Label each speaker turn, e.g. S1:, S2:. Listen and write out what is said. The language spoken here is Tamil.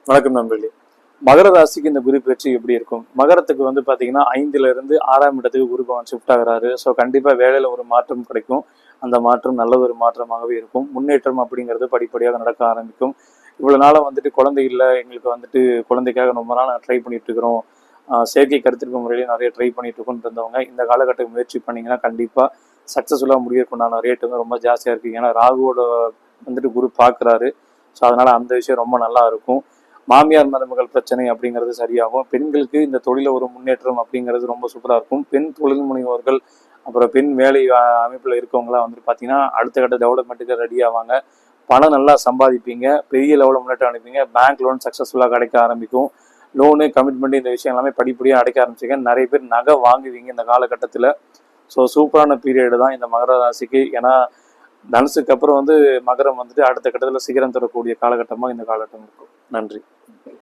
S1: வணக்கம் நண்பர்களே. மகர ராசிக்கு இந்த குரு பயிற்சி எப்படி இருக்கும்? மகரத்துக்கு பார்த்தீங்கன்னா 5ல இருந்து 6ஆம் இடத்துக்கு குரு பகவான் ஷிஃப்ட் ஆகுறாரு. ஸோ கண்டிப்பாக வேலையில் ஒரு மாற்றம் கிடைக்கும். அந்த மாற்றம் நல்ல ஒரு மாற்றமாகவே இருக்கும். முன்னேற்றம் அப்படிங்கிறது படிப்படியாக நடக்க ஆரம்பிக்கும். இவ்வளோ நாளாக குழந்தை இல்லை, எங்களுக்கு குழந்தைக்காக ரொம்ப நாள் ட்ரை பண்ணிட்டு இருக்கிறோம், செயற்கை கருத்திற்கு முறையிலேயே நிறைய ட்ரை பண்ணிட்டு இருக்கோன்னு இருந்தவங்க இந்த காலகட்டம் முயற்சி பண்ணிங்கன்னா கண்டிப்பாக சக்ஸஸ்ஃபுல்லாக முடியறதுக்குண்டான ரேட் ரொம்ப ஜாஸ்தியாக இருக்குது. ஏன்னா ராகுவோட குரு பார்க்குறாரு. ஸோ அதனால் அந்த விஷயம் ரொம்ப நல்லா இருக்கும். மாமியார் மருமகள் பிரச்சனை அப்படிங்கிறது சரியாகும். பெண்களுக்கு இந்த தொழில ஒரு முன்னேற்றம் அப்படிங்கிறது ரொம்ப சூப்பராக இருக்கும். பெண் தொழில் முனைவோர்கள், அப்புறம் பெண் வேலை அமைப்பில் இருக்கவங்களாம் பார்த்தீங்கன்னா அடுத்த கட்ட டெவலப்மெண்ட்டுக்கு ரெடி ஆவாங்க. பணம் நல்லா சம்பாதிப்பீங்க, பெரிய லெவலில் முன்னேற்றம் அனுப்பீங்க. பேங்க் லோன் சக்ஸஸ்ஃபுல்லாக கிடைக்க ஆரம்பிக்கும். லோனு கமிட்மெண்ட் இந்த விஷயம் எல்லாமே படிப்படியாக அடைக்க ஆரம்பிச்சிங்க. நிறைய பேர் நகை வாங்குவீங்க இந்த காலகட்டத்தில். ஸோ சூப்பரான பீரியடு தான் இந்த மகர ராசிக்கு. ஏன்னா தனுசுக்கு அப்புறம் மகரம் அடுத்த கட்டத்தில் சிகரம் தரக்கூடிய காலகட்டமாக இந்த காலகட்டம் இருக்கும். நன்றி.